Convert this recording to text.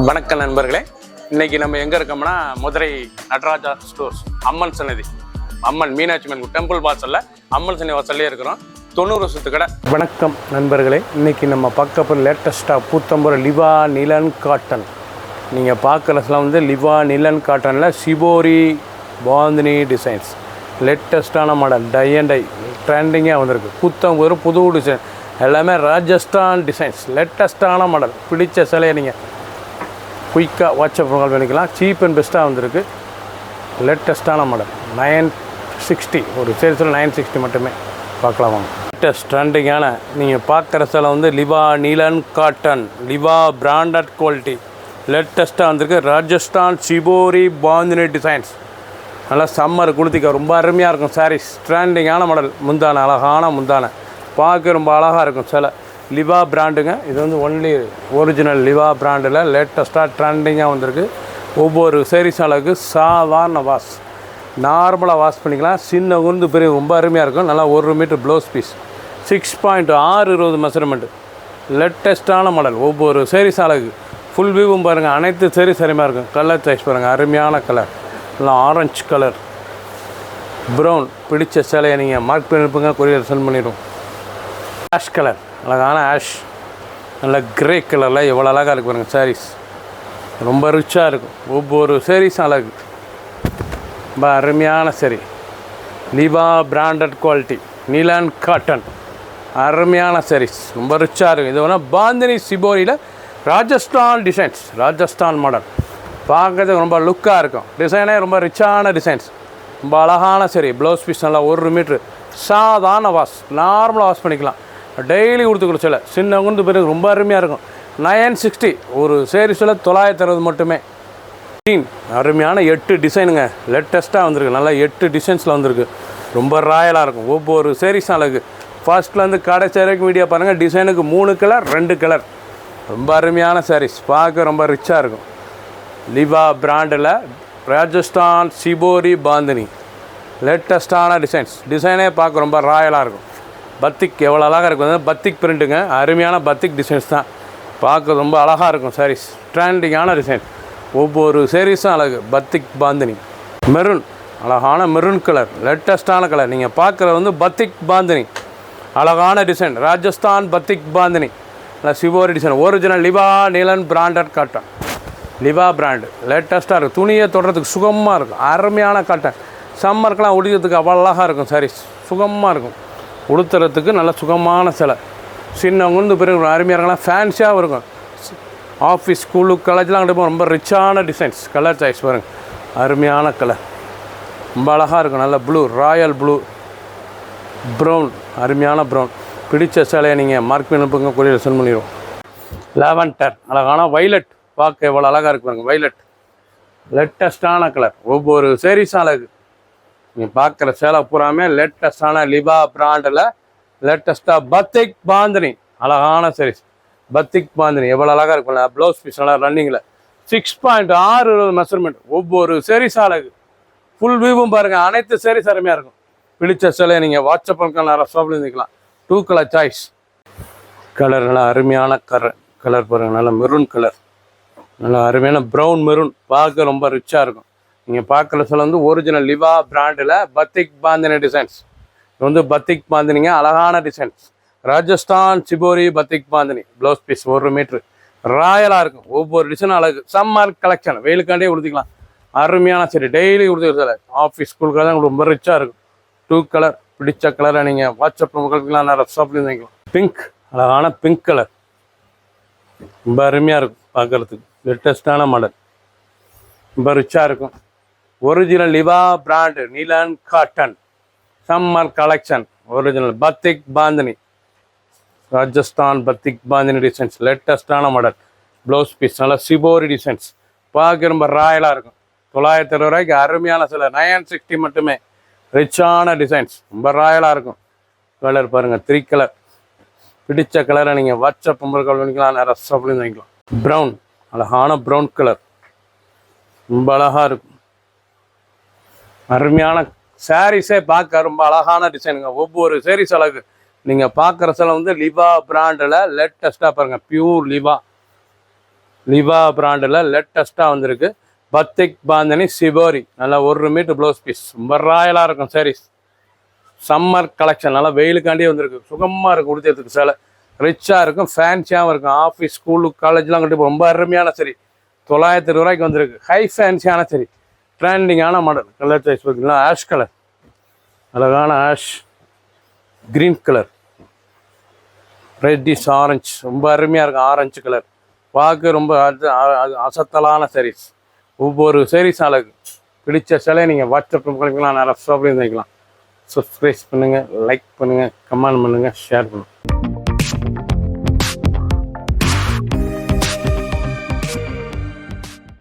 வணக்கம் நண்பர்களே, இன்னைக்கு நம்ம எங்கே இருக்கோம்னா மதுரை நடராஜா ஸ்டோர்ஸ் அம்மன் சன்னதி, அம்மன் மீனாட்சி அம்மன் டெம்பிள் வாசலில் அம்மன் சன்னதி வாசல்லே இருக்கிறோம். 90 வருஷத்து கடை. வணக்கம் நண்பர்களே, இன்னைக்கு நம்ம பார்க்க போகிற லேட்டஸ்ட்டாக பூத்தம்புற லிவா நிலன் காட்டன். நீங்கள் பார்க்குறதுலாம் வந்து லிவா நிலன் காட்டனில் சிபோரி பாந்தினி டிசைன்ஸ், லேட்டஸ்ட்டான மாடல், டை அண்ட் டை ட்ரெண்டிங்காக வந்திருக்கு. பூத்தம்புற புது டிசைன், எல்லாமே ராஜஸ்தான் டிசைன்ஸ், லேட்டஸ்ட்டான மாடல். பிடிச்ச சிலையை நீங்கள் குயிக்காக வாட்ஸ்அப் கால் பண்ணிக்கலாம். சீப் அண்ட் பெஸ்ட்டாக வந்திருக்கு. லேட்டஸ்ட்டான மாடல் 960, ஒரு சேல்ஸில் 960 மட்டுமே பார்க்கலாம் வாங்க. லேட்டஸ்ட் ட்ரெண்டிங்கான நீங்கள் பார்க்குற சிலை வந்து லிவா நீலன் காட்டன், லிவா பிராண்டட் குவாலிட்டி, லேட்டஸ்ட்டாக வந்திருக்கு. ராஜஸ்தான் சிபோரி பாந்தினி டிசைன்ஸ், நல்லா சம்மர் குளித்திக்க ரொம்ப அருமையாக இருக்கும். சாரீஸ் ட்ரெண்டிங்கான மாடல், முந்தான அழகான முந்தான, பார்க்க ரொம்ப அழகாக இருக்கும் சிலை. லிவா பிராண்டுங்க, இது வந்து ஒன்லி ஒரிஜினல் லிவா பிராண்டில் லேட்டஸ்ட்டாக ட்ரெண்டிங்காக வந்திருக்கு. ஒவ்வொரு சேரீஸ் அளவுக்கு சாதாரண வாஷ், நார்மலாக வாஷ் பண்ணிக்கலாம். சின்ன உருந்து பெரிய ரொம்ப அருமையாக இருக்கும். நல்லா 1 மீட்டர் ப்ளவுஸ் பீஸ், 6.620 மெஷர்மெண்ட்டு, லேட்டஸ்ட்டான மாடல். ஒவ்வொரு சேரீஸ் அளவுக்கு ஃபுல் வியூவும் பாருங்கள். அனைத்து சேரீஸ் அருமையாக இருக்கும். கலர் சாய்ஸ் பாருங்கள், அருமையான கலர், நல்லா ஆரஞ்சு கலர், ப்ரௌன். பிடிச்ச சிலையை நீங்கள் மார்க் பண்ணிருப்பீங்க, கொரியர் சென்ட் பண்ணிடுவோம். ஆஷ் கலர், அழகான ஆஷ், நல்ல கிரே கலரில் எவ்வளோ அழகாக இருக்குது பாருங்கள். சாரீஸ் ரொம்ப ரிச்சாக இருக்கும். ஒவ்வொரு சாரீஸும் அழகு, ரொம்ப அருமையான சரி. லிவா பிராண்டட் குவாலிட்டி நீலன் காட்டன், அருமையான சாரீஸ், ரொம்ப ரிச்சாக இருக்கும். இது வேணால் பாந்தினி சிபோரியில் ராஜஸ்தான் டிசைன்ஸ், ராஜஸ்தான் மாடல், பார்க்கறதுக்கு ரொம்ப லுக்காக இருக்கும். டிசைனே ரொம்ப ரிச்சான டிசைன்ஸ், ரொம்ப அழகான சரி. ப்ளவுஸ் பீஸ் நல்லா 1 மீட்ரு, சாதாரண வாஷ், நார்மலாக வாஷ் பண்ணிக்கலாம். டெய்லி கொடுத்துக்கிற சில சின்ன குண்டு பிறகு ரொம்ப அருமையாக இருக்கும். 960, ஒரு சேரீஸில் 960 மட்டுமே. அருமையான 8 டிசைனுங்க, லேட்டஸ்ட்டாக வந்திருக்கு. நல்லா 8 டிசைன்ஸில் வந்திருக்கு. ரொம்ப ராயலாக இருக்கும். ஒவ்வொரு சேரீஸும் அழகு. ஃபர்ஸ்ட்லேருந்து கடைசி வரைக்கும் வீடியோ பாருங்கள். டிசைனுக்கு 3 கலர் 2 கலர், ரொம்ப அருமையான சாரீஸ், பார்க்க ரொம்ப ரிச்சாக இருக்கும். லிவா பிராண்டில் ராஜஸ்தான் சிபோரி பாந்தினி, லேட்டஸ்ட்டான டிசைன்ஸ். டிசைனே பார்க்க ரொம்ப ராயலாக இருக்கும். பத்திக் எவ்வளோ அழகாக இருக்கும். பத்திக் பிரிண்ட்டுங்க, அருமையான பத்திக் டிசைன்ஸ் தான், பார்க்க ரொம்ப அழகாக இருக்கும். சாரீஸ் ட்ரெண்டிங்கான டிசைன், ஒவ்வொரு சாரீஸும் அழகு. பத்திக் பாந்தினி, மெரூன், அழகான மெரூன் கலர், லேட்டஸ்ட்டான கலர். நீங்கள் பார்க்குறது வந்து பத்திக் பாந்தினி, அழகான டிசைன், ராஜஸ்தான் பத்திக் பாந்தினி, இல்லை shibori design, original லிவா Neelan branded cotton. லிவா brand லேட்டஸ்ட்டாக இருக்கும். துணியை தொடுறதுக்கு சுகமாக இருக்கும். அருமையான காட்டன், சம்மருக்கெலாம் உடிக்கிறதுக்கு அவ்வளோ அழகாக இருக்கும். சாரீஸ் சுகமாக இருக்கும், உடுத்துறதுக்கு நல்ல சுகமான சிலை. சின்னவங்க பிறகு அருமையாக இருக்கலாம். ஃபேன்ஸியாகவும் இருக்கும். ஆஃபீஸ், ஸ்கூலு, காலேஜ்லாம் கிட்ட ரொம்ப ரிச்சான டிசைன்ஸ். கலர் சாய்ஸ் பாருங்கள், அருமையான கலர், ரொம்ப அழகாக இருக்கும். நல்ல ப்ளூ, ராயல் ப்ளூ, ப்ரௌன், அருமையான ப்ரௌன். பிடிச்ச சிலையை நீங்கள் மார்க் பண்ணி கொரியர் சென்ட் பண்ணிடுவோம். லாவெண்டர், அழகான வைலட், பார்க்க எவ்வளோ அழகாக இருக்கு பாருங்கள். வைலட் லேட்டஸ்ட்டான கலர். ஒவ்வொரு சேரீஸும் அழகு. நீங்கள் பார்க்குற சேலை பூராமே லேட்டஸ்ட்டான லிவா பிராண்டில் லேட்டஸ்ட்டாக பத்திக் பாந்தினி, அழகான சாரீஸ். பத்திக் பாந்தினி எவ்வளோ அழகாக இருக்கும்ல. ப்ளவுஸ் பீஸ் நல்லா ரன்னிங்கில் 6.620 மெஷர்மெண்ட். ஒவ்வொரு சேரீஸும் அழகு. ஃபுல் வியூவும் பாருங்கள். அனைத்து சேரீஸ் அருமையாக இருக்கும். பிடிச்ச சிலையை நீங்கள் வாட்ஸ்அப் பண்ணலாம், நிறைய ஷாப்பில் இருந்துக்கலாம். 2 கலர் சாய்ஸ். கலர் நல்லா அருமையான கலர் பாருங்கள். நல்லா மெரூன் கலர், நல்லா அருமையான ப்ரௌன் மெரூன், பார்க்க ரொம்ப ரிச்சாக இருக்கும். நீங்கள் பார்க்குற சில வந்து ஒரிஜினல் லிவா பிராண்டில் பத்திக் பாந்தினி டிசைன்ஸ். இது வந்து பத்திக் பாந்தினிங்க, அழகான designs. Rajasthan shibori batik bandhani, blouse piece 1 metre, ராயலாக இருக்கும். ஒவ்வொரு டிசைனும் அழகு. சம்மர் கலெக்ஷன், வெயிலுக்காண்டே கொடுத்துக்கலாம். அருமையான சரி, டெய்லி கொடுத்துக்கலாம். ஆஃபீஸ், ஸ்கூலுக்காக தான் உங்களுக்கு ரொம்ப ரிச்சாக இருக்கும். 2 கலர், பிடிச்ச கலரை நீங்கள் வாட்ஸ்அப் கொடுக்கலாம், நிறைய ஷாப்லேயும் வாங்கிக்கலாம். பிங்க், அழகான பிங்க் கலர், ரொம்ப அருமையாக இருக்கும் பார்க்குறதுக்கு. லேட்டஸ்ட்டான மாடல், ரொம்ப ரிச்சாக இருக்கும். Original Liva brand Nilan cotton, summer collection, original batik bandhani, Rajasthan batik bandhani designs, லேட்டஸ்டான மாடல். ப்ளவுஸ் பீஸ் நல்லா சிபோரி டிசைன்ஸ், பார்க்க ரொம்ப ராயலாக இருக்கும். 960 ரூபாய்க்கு அருமையான சில 960 மட்டுமே. ரிச்சான டிசைன்ஸ், ரொம்ப ராயலாக இருக்கும். கலர் பாருங்கள், 3 கலர். பிடிச்ச கலரை நீங்கள் வாட்ஸ்அப் நம்பர் கால் பண்ணிக்கலாம், நிறைய ஷாப்லேருந்து வாங்கிக்கலாம். ப்ரௌன், அழகான ப்ரௌன் கலர், ரொம்ப அழகாக இருக்கும். அருமையான சாரீஸே பார்க்க ரொம்ப அழகான டிசைனுங்க. ஒவ்வொரு சாரீஸ் அழகு. நீங்கள் பார்க்குற சில வந்து லிவா பிராண்டில் லேட்டஸ்ட்டாக பாருங்கள். பியூர் லிவா, லிவா பிராண்டில் லேட்டஸ்ட்டாக வந்திருக்கு. பத்திக் பாந்தனி சிபோரி நல்லா 1 மீட்டர் ப்ளவுஸ் பீஸ் ரொம்ப ராயலாக இருக்கும். சாரீஸ் சம்மர் கலெக்ஷன் நல்லா வெயிலுக்காண்டியே வந்திருக்கு. சுகமாக இருக்கும் உடுத்துறதுக்கு. சேலை ரிச்சாக இருக்கும், ஃபேன்சியாகவும் இருக்கும். ஆஃபீஸ் ஸ்கூலு காலேஜ்லாம் கட்டி ரொம்ப அருமையான சரி 920 ரூபாய்க்கு வந்திருக்கு. ஹை ஃபேன்சியான சரி ட்ரெண்டிங்கான மாடல். கலர் சாய்ஸ் பார்த்தீங்கன்னா ஆஷ் கலர், அழகான ash, green colour, reddish orange ரொம்ப அருமையாக இருக்கும். ஆரஞ்சு கலர் பார்க்க ரொம்ப அசத்தலான சாரீஸ். ஒவ்வொரு சாரீஸ் அழகு. பிடிச்ச சிலையை நீங்கள் வாட்ஸ்அப் பண்ணிக்கலாம், நிறைய ஷாப்லேயும் வைக்கலாம். சப்ஸ்கிரைப் பண்ணுங்கள், லைக் பண்ணுங்கள், கமெண்ட் பண்ணுங்கள், ஷேர் பண்ணுங்கள்.